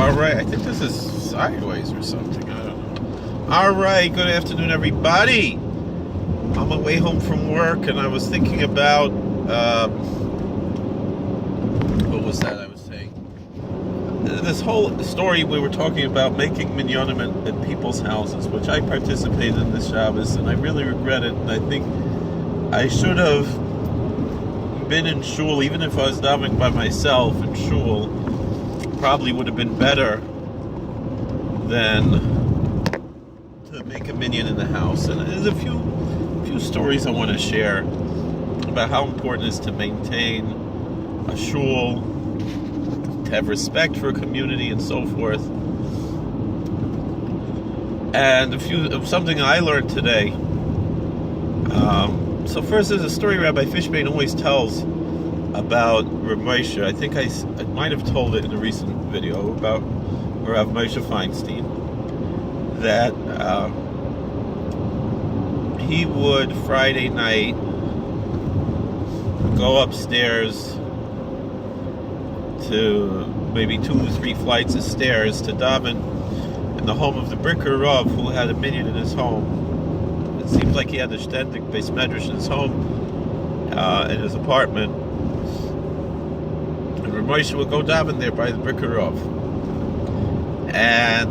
Alright, I think this is sideways or something. I don't know. Alright, good afternoon, everybody. On my way home from work, and I was thinking about, what was that I was saying? This whole story we were talking about making minyanim at people's houses, which I participated in this Shabbos, and I really regret it, and I think I should have been in shul, even if I was davening by myself in shul. Probably would have been better than to make a minyan in the house. And there's a few stories I want to share about how important it is to maintain a shul, to have respect for a community, and so forth. And something I learned today. So first, there's a story Rabbi Fishbane always tells about Rav Moshe. I think I might have told it in a recent video about Rav Moshe Feinstein, that he would Friday night go upstairs to maybe 2 or 3 flights of stairs to daven in the home of the Bricker Rav, who had a minyan in his home. It seems like he had a ständig base medrash in his home, in his apartment. And Rav Moshe would go daven there by the Bricker Rav. And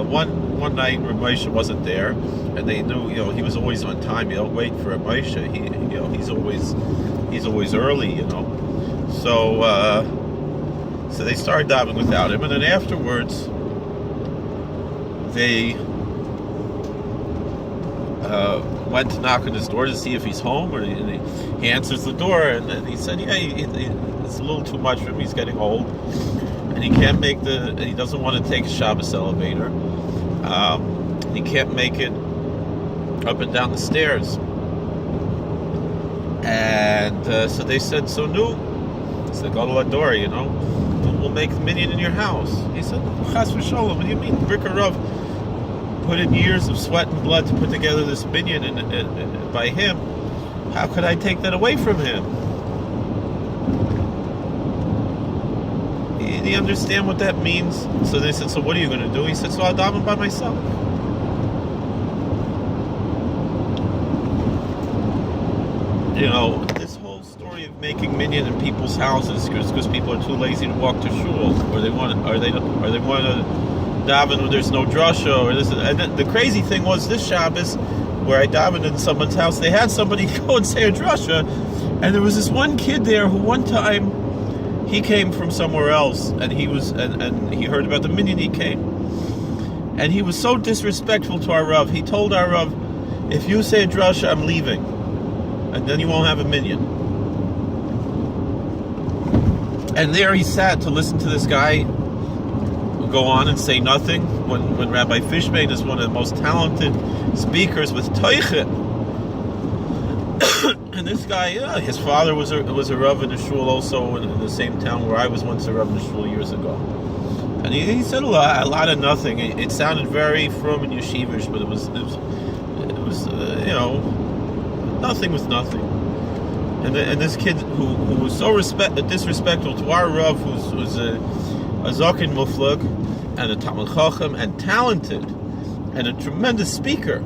one night Rav Moshe wasn't there, and they knew, he was always on time. You don't wait for Rav Moshe. He's always early, So they started davening without him, and then afterwards they went to knock on his door to see if he's home, and he answers the door, and then he said, it's a little too much for him. He's getting old, and he doesn't want to take a Shabbos elevator. He can't make it up and down the stairs. And so they said, so go to the door, we'll make the minyan in your house. He said, Chas v'sholom, what do you mean? Bricker Rav put in years of sweat and blood to put together this minyan, and by him, how could I take that away from him? Do you understand what that means? So they said, so what are you going to do? He said, so I'll daven by myself. This whole story of making minyan in people's houses because people are too lazy to walk to shul, or they want to daven when there's no drasha, or this. And then the crazy thing was, this Shabbos, where I davened in someone's house, they had somebody go and say a drasha, and there was this one kid there who one time he came from somewhere else, and he was and he heard about the minyan. He came, and he was so disrespectful to our Rav. He told our Rav, if you say a drasha, I'm leaving, and then you won't have a minyan. And there he sat to listen to this guy go on and say nothing, when Rabbi Fishbane is one of the most talented speakers with toichet. And this guy, his father was a Rav in the shul also in the same town where I was once a Rav in the shul years ago. And he said a lot of nothing. It sounded very frum and yeshivish, but it was nothing with nothing. And this kid who was so disrespectful to our Rav, who's a Zakin Muflag, and a Talmud Chacham, and talented, and a tremendous speaker,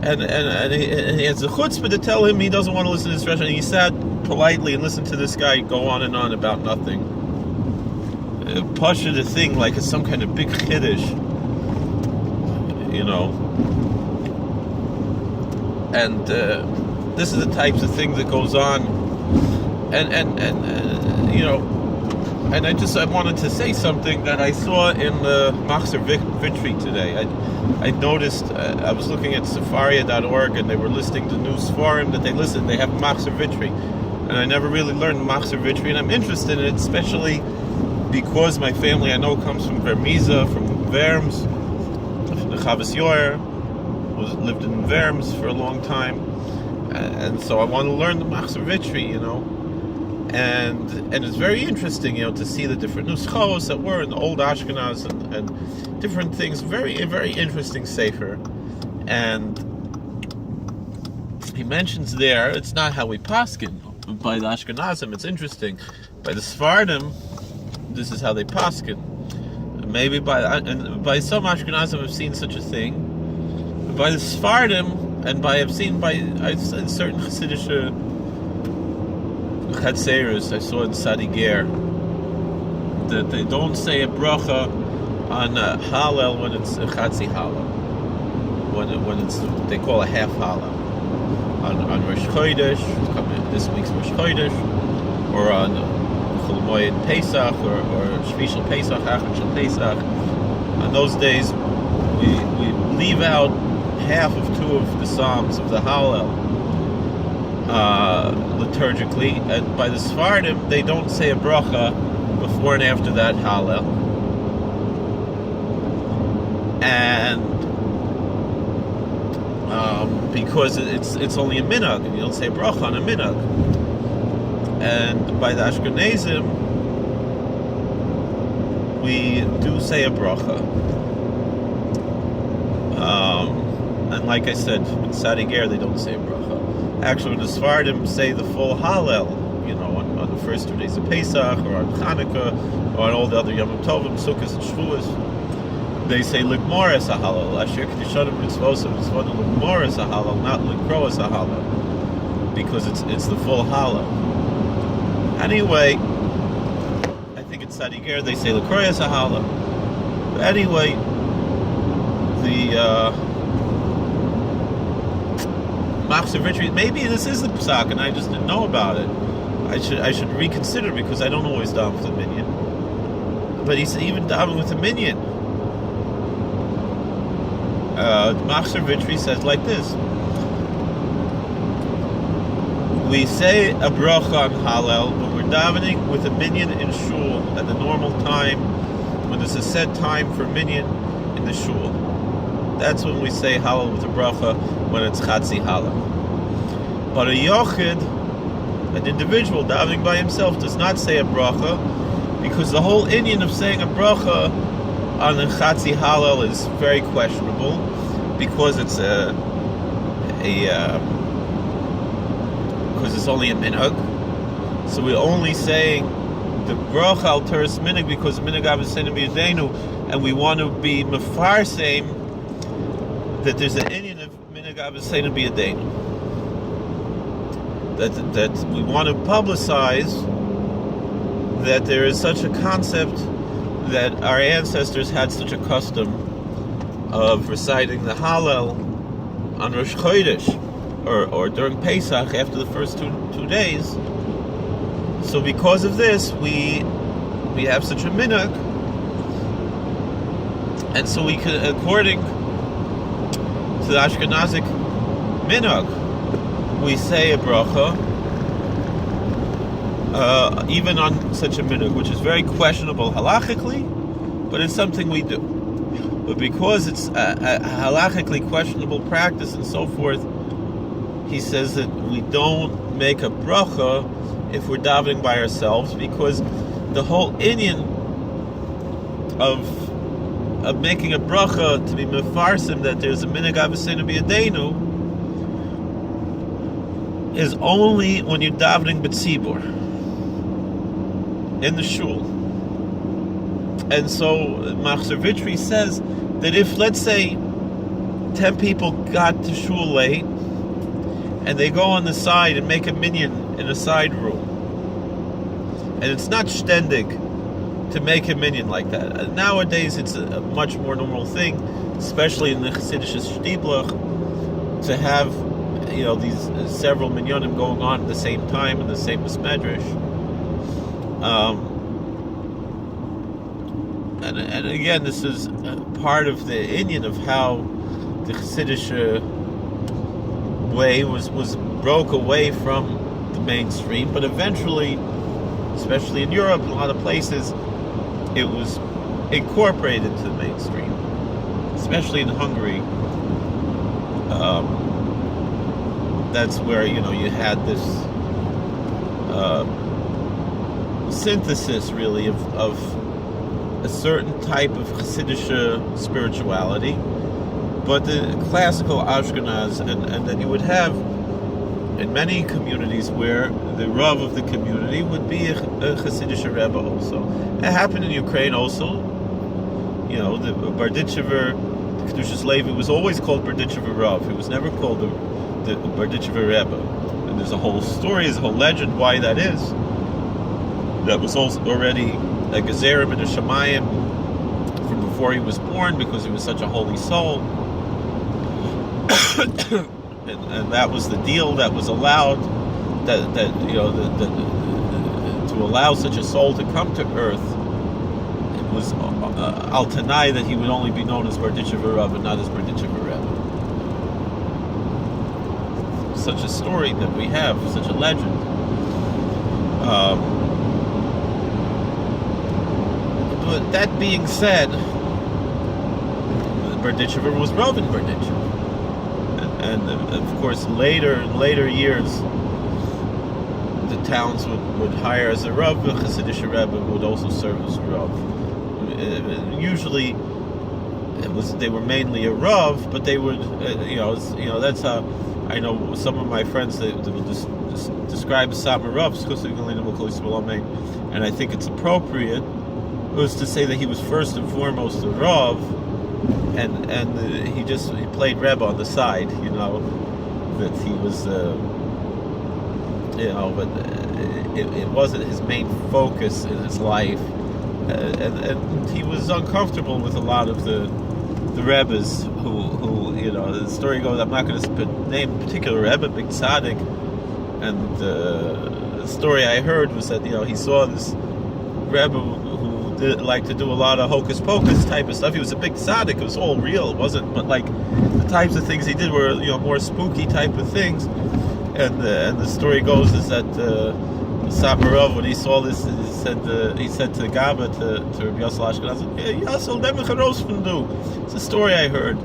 and he has the chutzpah to tell him he doesn't want to listen to this rashon, and he sat politely and listened to this guy go on and on about nothing. Pasha the thing like it's some kind of big chiddush, and this is the types of thing that goes on, and I wanted to say something that I saw in the Machzer Vitri today. I noticed, I was looking at Sefaria.org, and they were listing the new Sfarim that they listen. They have Machzer Vitri, and I never really learned Machzer Vitri, and I'm interested in it, especially because my family I know comes from Vermiza, from Worms, from the Chavas Yoyer, lived in Worms for a long time, and so I want to learn the Machzer Vitri, And it's very interesting, to see the different nuschos that were in the old Ashkenaz and different things. Very, very interesting sefer. And he mentions there, it's not how we paskin by the Ashkenazim. It's interesting. By the Sephardim, this is how they paskin. Maybe by some Ashkenazim I've seen such a thing. By the Sephardim, and I've seen certain Chassidish Chatzeros, I saw in Sadi Ger, that they don't say a bracha on Hallel when it's a Chatzi Hallel. When it's, they call a half Hallel. On Rosh Chodesh, this week's Rosh Chodesh, or on Chol Moed Pesach, or Shvishal Pesach, Achad Pesach. On those days, we leave out half of two of the Psalms of the Hallel liturgically, and by the Sephardim, they don't say a bracha before and after that Hallel. And because it's only a minhag, and you don't say bracha on a minhag. And by the Ashkenazim, we do say a bracha. And like I said, in Sadi Ger, they don't say a bracha. Actually, when the Sephardim say the full Hallel, on the first 2 days of Pesach, or on Chanukah, or on all the other Yom Tovim, Sukkot, and Shavuos, they say Ligmor es HaHallel. Asher Kedushanim Mitzvosim Mitzvodim Ligmor es HaHallel, not Likro es HaHallel, because it's the full Hallel. Anyway, I think in Sadi Ger they say Likro es HaHallel. But anyway, the Machzor Vitri, maybe this is the Psak, and I just didn't know about it. I should reconsider, because I don't always daven with the minyan. But he said even daven with the minyan. Machzor Vitri says like this: we say a bracha on Hallel when we're davening with a minyan in shul at the normal time, when there's a set time for minyan in the shul. That's when we say Hallel with a bracha, when it's Chatzi Hallel. But a yochid, an individual davening by himself, does not say a bracha, because the whole inyan of saying a bracha on the Chatzi Hallel is very questionable, because it's because it's only a minhag. So we're only saying the bracha al teres minhag because minhag avosenu b'yadenu, and we want to be mefarseim that there's an inyan of minhag avosenu b'yadenu. That we want to publicize that there is such a concept, that our ancestors had such a custom of reciting the Hallel on Rosh Chodesh, or during Pesach after the first two days. So because of this, we have such a minhag, and so we could, according to the Ashkenazic minhag, we say a bracha even on such a minhag, which is very questionable halachically, but it's something we do. But because it's a halachically questionable practice and so forth, he says that we don't make a bracha if we're davening by ourselves, because the whole inyan of making a bracha to be mefarsim that there's a minhag avosenu b'yadenu is only when you're davening b'tzibur in the shul. And so Machzor Vitri says that if, let's say, 10 people got to shul late, and they go on the side and make a minyan in a side room, and it's not shtendig to make a minyan like that. Nowadays, it's a much more normal thing, especially in the Chassidish Shtiblich, to have these several minyanim going on at the same time in the same medrash. And again, this is part of the inyan of how the Chassidish way was broke away from the mainstream, but eventually, especially in Europe and a lot of places, it was incorporated to the mainstream, especially in Hungary. That's where you had this synthesis, really, of a certain type of Chassidish spirituality, but the classical Ashkenaz, and then you would have in many communities where the Rav of the community would be a Hasidic Rebbe also. It happened in Ukraine also. The Berditchever, the Kedushas Levi was always called Berditchever Rav. He was never called the Berditchever Rebbe. And there's a whole story, there's a whole legend why that is. That was also already a Gezerim and a Shemayim from before he was born, because he was such a holy soul. and that was the deal that was allowed, to allow such a soul to come to earth. It was al tanai that he would only be known as Berditchever Rav and not as Berditchever Rebbe. Such a story that we have, such a legend. But that being said, Berditchever was Rav in Berditchever. And of course, in later years, the towns would hire as a Rav, the Hasidic Rebbe would also serve as a Rav. Usually, they were mainly a Rav, but they would, that's how I know some of my friends they will just describe Sama Rav, and I think it's appropriate, was to say that he was first and foremost a Rav, and he played Rebbe on the side, that he was, but it wasn't his main focus in his life, and he was uncomfortable with a lot of the Rebbes who the story goes, I'm not going to name a particular Rebbe, big tzaddik, and the story I heard was that he saw this Rebbe who liked to do a lot of hocus pocus type of stuff. He was a big tzaddik, it was all real, it wasn't, but like the types of things he did were more spooky type of things, and the story goes is that Samarov, when he saw this, he said to Gaba, to Rabbi Yossel Ashkenaz, hey, Yossel, it's a story I heard.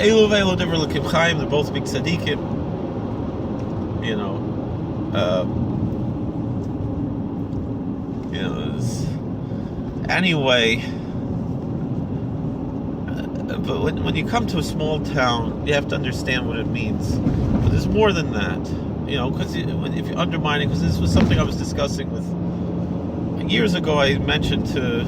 Elu ve'elu divrei Elokim Chaim, they're both big tzaddikim. Anyway, but when you come to a small town, you have to understand what it means. But there's more than that, because if you undermine it, because this was something I was discussing with years ago. I mentioned to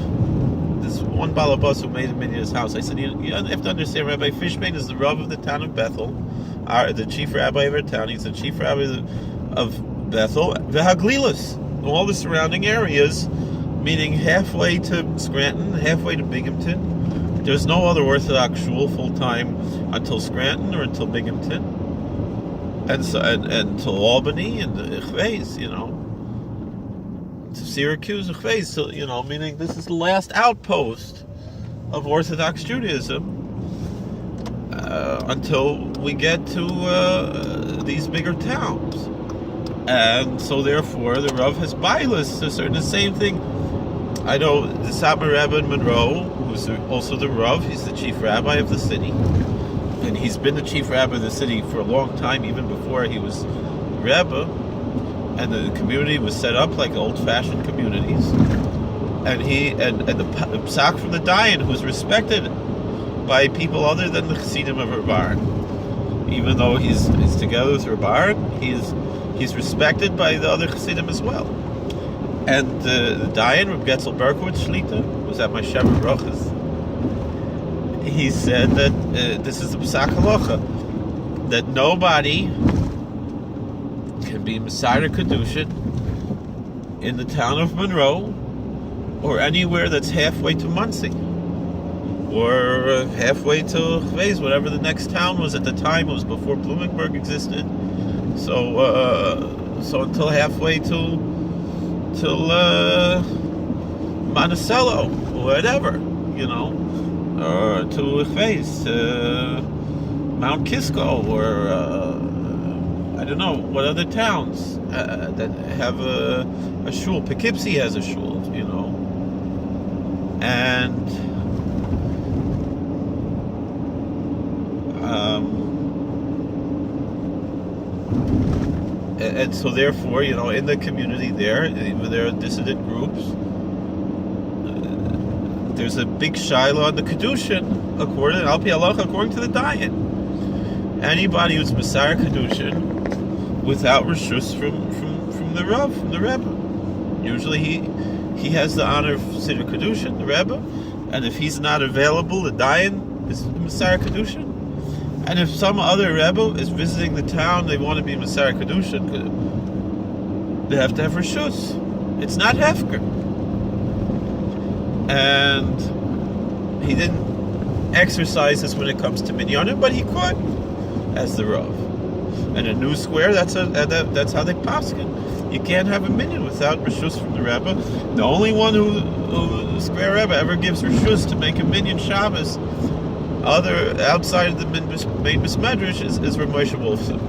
this one balabas who made a minyan in his house. I said, you have to understand, Rabbi Fishman is the Rav of the town of Bethel, the chief rabbi of our town. He's the chief rabbi of Bethel, the Haglilas, all the surrounding areas, meaning halfway to Scranton, halfway to Binghamton. There's no other Orthodox shul full time until Scranton or until Binghamton, and until Albany and Chveis, to Syracuse, Chveis. So meaning this is the last outpost of Orthodox Judaism until we get to these bigger towns, and so therefore the Rav has bias to certain. The same thing. I know the Satmar Rebbe in Monroe, who's also the Rav. He's the chief rabbi of the city, and he's been the chief rabbi of the city for a long time, even before he was Rebbe. And the community was set up like old-fashioned communities. And the psak from the dayan, who's respected by people other than the Chassidim of Rabar. Even though he's together with Rabar, he's respected by the other Chassidim as well. And the dayan, Reb Getzel Berkowitz Shlita, was at my Sheva Brachas. He said that this is the psak halacha, that nobody can be Messiah Kedushin in the town of Monroe or anywhere that's halfway to Muncie or halfway to Chveis, whatever the next town was at the time. It was before Bloomingburg existed. So until halfway till Monticello or whatever, or to Chveis, Mount Kisco, or I don't know what other towns that have a shul. Poughkeepsie has a shul, and so therefore, in the community there are dissident groups. There's a big shiloh on the Kedushin according to the dayan. anybody who's Messiah Kedushin without reshus from the Rav, from the Rebbe. Usually he has the honor of Siddur Kedushin, the Rebbe, and if he's not available, the daven is Messiah Kedushin. And if some other Rebbe is visiting the town, they want to be Messiah Kedushin, they have to have reshus. It's not hefker. And he didn't exercise this when it comes to minyanim, but he could, as the Rav. And a new square, that's how they paskin. You can't have a minyan without reshus from the Rebbe. The only one who square Rebbe ever gives reshus to make a minyan Shabbos, outside of the main Medrash, is Rav Moshe Wolfson.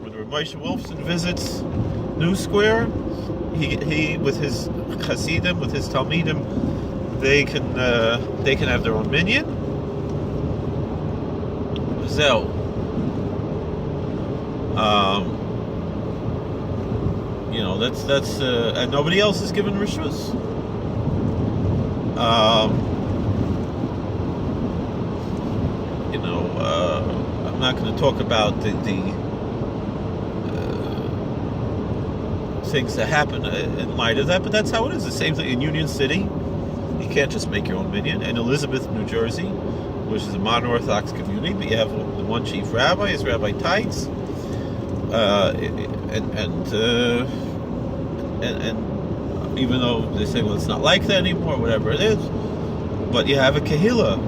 When Rav Moshe Wolfson visits New Square, he with his Hasidim, with his Talmidim, they can have their own minyan. Zell. That's and nobody else is given reshus. I'm not going to talk about the things that happen in light of that, but that's how it is. The same thing in Union City. You can't just make your own minyan. In Elizabeth, New Jersey, which is a modern Orthodox community, but you have the one chief rabbi, is Rabbi Teitz, and even though they say, well, it's not like that anymore, whatever it is, but you have a kehillah.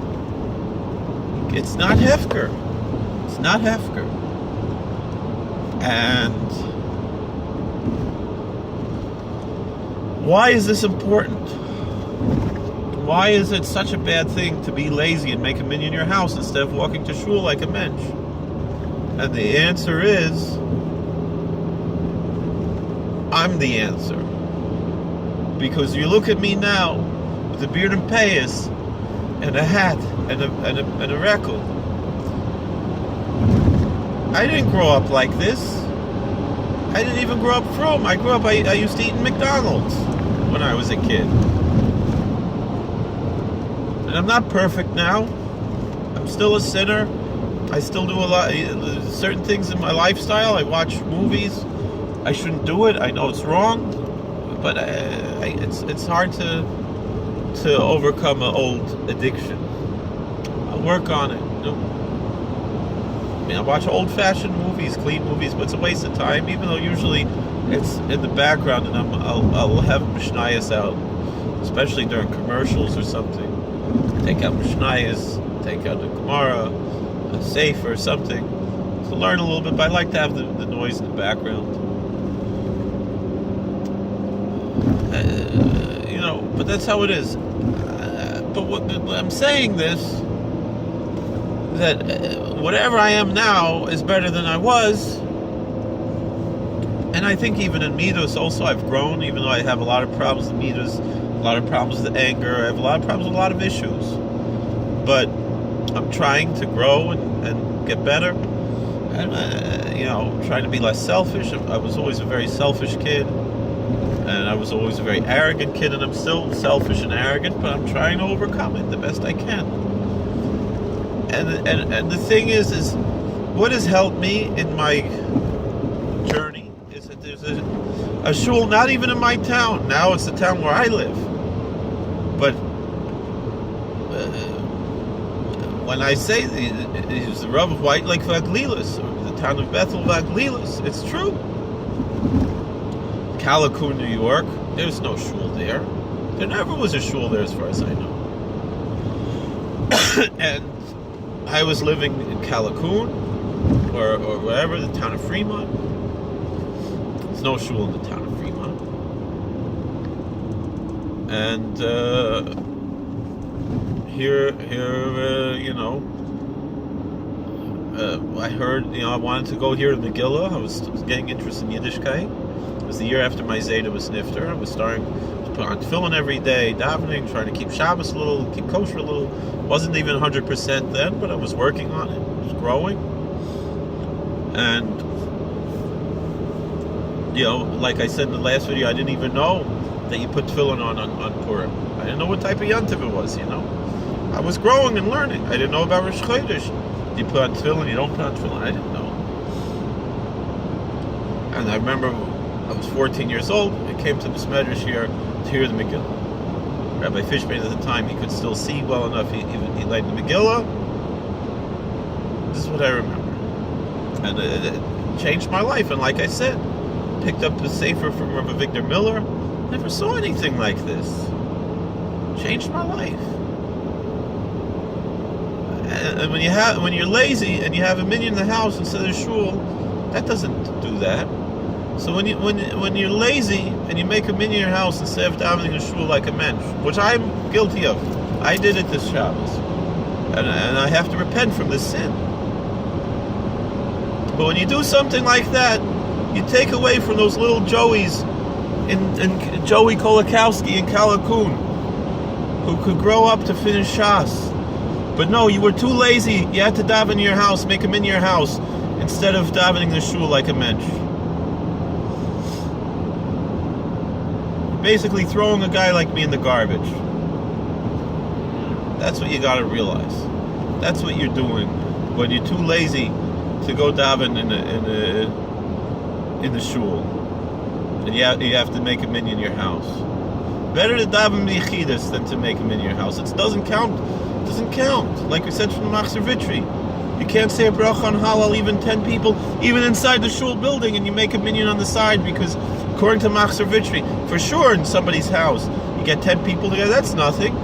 It's not hefker. It's not hefker. And why is this important? Why is it such a bad thing to be lazy and make a minyan in your house instead of walking to shul like a mensch? And the answer is, I'm the answer. Because you look at me now with a beard and payas and a hat and a record. I didn't grow up like this. I didn't even grow up from. I used to eat in McDonald's when I was a kid. And I'm not perfect now. I'm still a sinner. I still do certain things in my lifestyle. I watch movies. I shouldn't do it. I know it's wrong, but it's hard to overcome an old addiction. I'll work on it. I watch old-fashioned movies, clean movies, but it's a waste of time. Even though usually it's in the background, and I'll have Mishnayos out, especially during commercials or something. Take out Mishnayos, take out the Gemara, a Sefer or something, to learn a little bit. But I like to have the noise in the background. But that's how it is. But I'm saying this, that whatever I am now is better than I was. And I think even in Midos also I've grown, even though I have a lot of problems with Midos, a lot of problems with anger, I have a lot of problems with a lot of issues. But I'm trying to grow and get better. And, trying to be less selfish. I was always a very selfish kid. And I was always a very arrogant kid, and I'm still selfish and arrogant, but I'm trying to overcome it the best I can. And the thing is what has helped me in my journey is that there's a shul not even in my town. Now it's the town where I live. But when I say he's the Rav of White Lake Vaglilis, or the town of Bethel Vaglilis, it's true. Calico, New York, there's no shul there. There never was a shul there as far as I know. And I was living in Calicoon, or wherever, the town of Fremont. There's no shul in the town of Fremont. And I heard, I wanted to go here to Megillah. I was getting interest in Yiddishkeit. It was the year after my Zayda was nifter. I was starting to put on tefillin every day, davening, trying to keep Shabbos a little, keep kosher a little. Wasn't even 100% then, but I was working on it. It was growing. And, like I said in the last video, I didn't even know that you put tefillin on Purim. I didn't know what type of yontiv it was, I was growing and learning. I didn't know about Rosh Chodesh. You put on tefillin, you don't put on tefillin. I didn't know. And I remember I was 14 years old. I came to this medrash here to hear the Megillah. Rabbi Fishman at the time, he could still see well enough. He led the Megillah. This is what I remember. And it changed my life. And like I said, picked up the Sefer from Rabbi Victor Miller. Never saw anything like this. Changed my life. And when you're lazy and you have a minyan in the house instead of shul, that doesn't do that. So when you're lazy and you make a minyan in your house instead of davening a shul like a mensch, which I'm guilty of, I did it this Shabbos, and I have to repent from this sin. But when you do something like that, you take away from those little Joeys in Joey Kolakowski in Calacun, who could grow up to finish Shas. But no, you were too lazy. You had to daven in your house, make them in your house, instead of davening the shul like a mensch. Basically throwing a guy like me in the garbage. That's what you got to realize. That's what you're doing when you're too lazy to go daven in the shul, and you have to make a minyan in your house. Better to daven b'yichidus than to make a minyan in your house. It doesn't count. It doesn't count. Like we said from the Machzor Vitri, you can't say a bracha on halal, even 10 people, even inside the shul building, and you make a minyan on the side, because according to Machzor Vitri, for sure in somebody's house, you get 10 people together, that's nothing.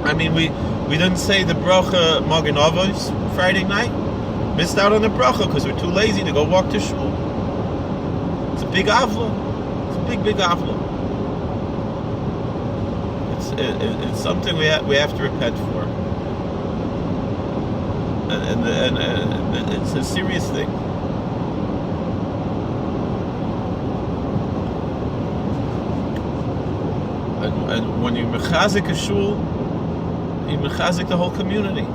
I mean, we didn't say the bracha Magen Avos Friday night. Missed out on the bracha because we're too lazy to go walk to shul. It's a big avla. It's a big avla. It's something we have to repent for. And it's a serious thing. And when you mechazik a shul, you mechazik the whole community.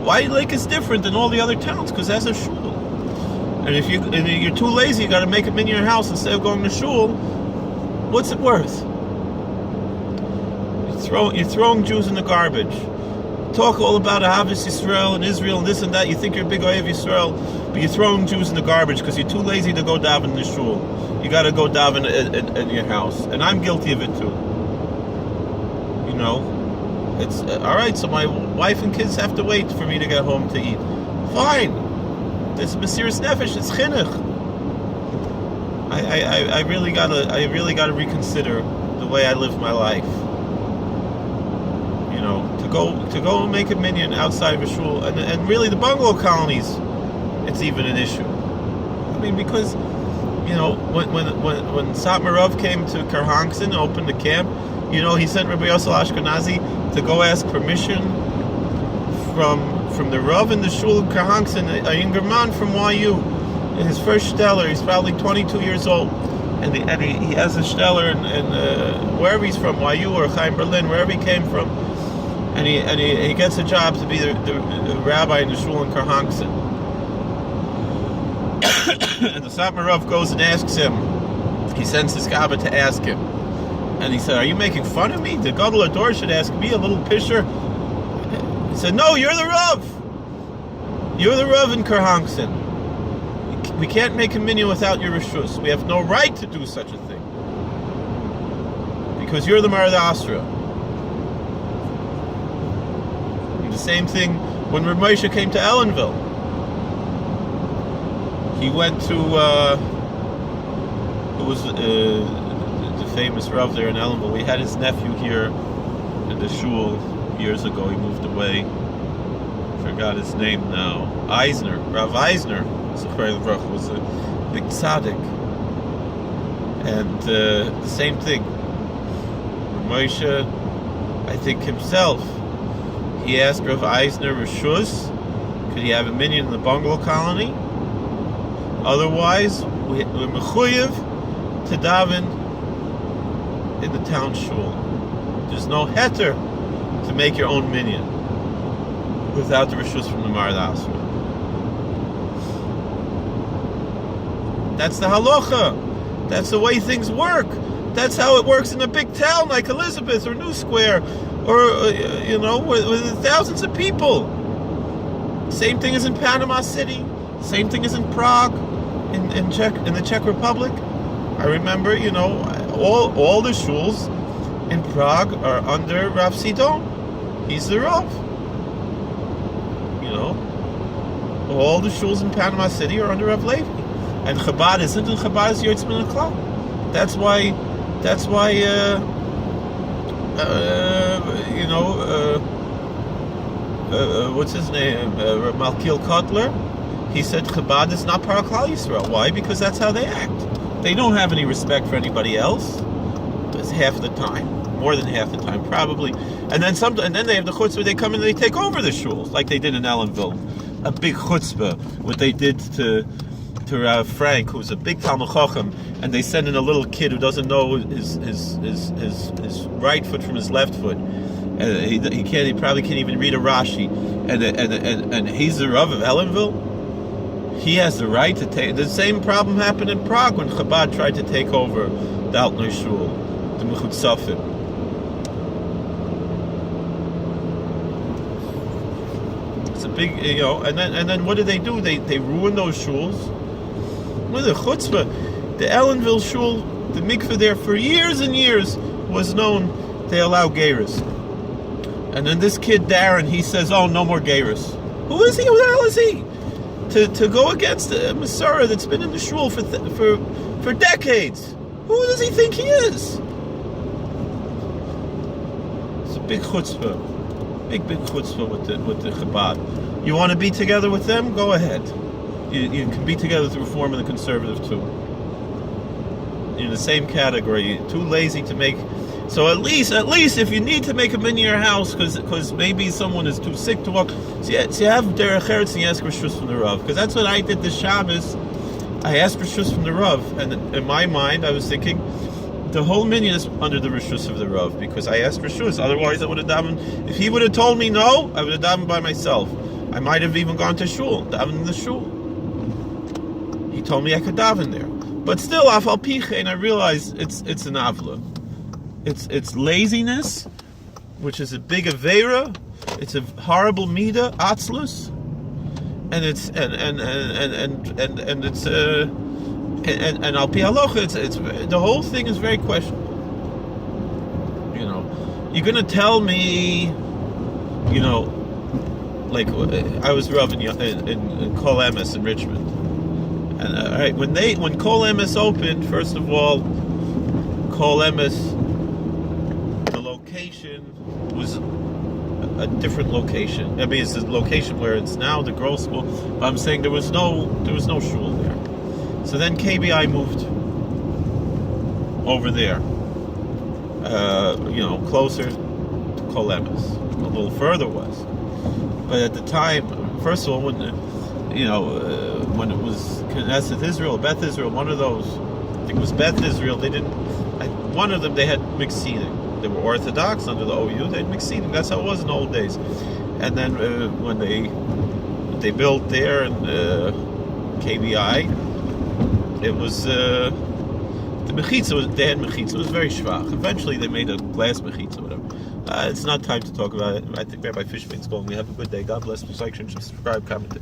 White Lake is different than all the other towns because that's a shul. And if you're too lazy, you got to make it in your house instead of going to shul. What's it worth? You're throwing Jews in the garbage. Talk all about Ahavas Yisrael and Israel and this and that. You think you're a big Ohev Yisrael, but you're throwing Jews in the garbage because you're too lazy to go daven in the shul. You got to go daven in your house, and I'm guilty of it too. You know, it's all right. So my wife and kids have to wait for me to get home to eat. Fine. It's Mesiras Nefesh. It's chinuch. I really gotta reconsider the way I live my life. You know, to go and make a minyan outside of a shul, and really the bungalow colonies, it's even an issue. I mean, because you know, when Satmarov came to Karhanks and opened the camp, you know, he sent Rabbi Yosel Ashkenazi to go ask permission from the Rav in the shul in Karhanks, a younger man from YU. In his first stellar, he's probably 22 years old, and he has a stellar in wherever he's from, YU or Chaim Berlin, wherever he came from, and he gets a job to be the rabbi in the shul in Karhanks. And the Satmarov goes and asks him. He sends his Gabba to ask him, and he said, "Are you making fun of me? The Gadol Ador should ask me, a little pisher." He said, "No, you're the Rav. You're the Rav in Karhanksen. We can't make a minyan without your reshus. We have no right to do such a thing because you're the Marad Asra." And the same thing when Reb Moshe came to Ellenville. He went to who was the famous Rav there in Ellenville. We had his nephew here in the shul years ago. He moved away. Forgot his name now. Eisner, Rav Eisner, was a big tzaddik, and the same thing. Moshe, I think himself, he asked Rav Eisner reshus, could he have a minyan in the bungalow colony? Otherwise, we're mechuyev to daven in the town shul. There's no heter to make your own minyan without the reshus from the Marad Asra. That's the halacha. That's the way things work. That's how it works in a big town like Elizabeth or New Square, or you know, with thousands of people. Same thing as in Panama City. Same thing as in Prague, in the Czech Republic. I remember, all the shuls in Prague are under Rav Sidon. He's the Rav. All the shuls in Panama City are under Rav Levi, and Chabad isn't, and Chabad is Yotz Min HaKlal. That's why. What's his name? Malkiel Kotler. He said Chabad is not Para Klal Yisrael. Why? Because that's how they act. They don't have any respect for anybody else. It's half the time, more than half the time, probably. And then they have the chutzpah. They come in and they take over the shuls, like they did in Ellenville. A big chutzpah. What they did to Rav Frank, who's a big Talmud Chacham, and they send in a little kid who doesn't know his right foot from his left foot. He probably can't even read a Rashi, and he's the Rav of Ellenville. He has the right to take. The same problem happened in Prague when Chabad tried to take over the Altneu Shul, the Mechutzafim. It's a big, and then what do? They ruin those shuls with a chutzpah. The Ellenville shul, the mikveh there for years and years was known. They allow geiros. And then this kid Darren, he says, "Oh, no more geiros." Who is he? Who the hell is he? To go against a Masorah that's been in the shul for decades. Who does he think he is? It's a big chutzpah, big chutzpah with the Chabad. You want to be together with them? Go ahead. You can be together with the Reform and the Conservative too. You're in the same category. You're too lazy to make. So at least if you need to make a minyan in your house because maybe someone is too sick to walk, so you have derech eretz and you ask reshus from the Rav, because that's what I did this Shabbos. I asked reshus from the Rav, and in my mind I was thinking the whole minyan is under the reshus of the Rav, because I asked reshus. Otherwise I would have davened. If he would have told me no, I would have davened by myself. I might have even gone to shul, davened in the shul. He told me I could daven there, but still, afal pichein, I realized it's an avla. It's laziness, which is a big avera. It's a horrible midah, atzlus, and it's and it's al pi halacha. It's the whole thing is very questionable. You're gonna tell me, like I was Rav in Kol Emes in Richmond, and all right, when Kol Emes opened, first of all, Kol Emes, was a different location. I mean, it's the location where it's now, the growth school. But I'm saying there was no shul there. So then KBI moved over there, closer to Kol Emes, a little further west. But at the time, first of all, when it was Knesset Israel, Beth Israel, one of those, I think it was Beth Israel. One of them they had mixed seating. They were Orthodox under the OU. They had mixed seating. That's how it was in the old days. And then when they built there in KBI, it was the mechitza. They had mechitza. It was very schwach. Eventually, they made a glass mechitza, whatever. It's not time to talk about it. I think Rabbi Fishman's going. We have a good day. God bless. Subscribe, comment.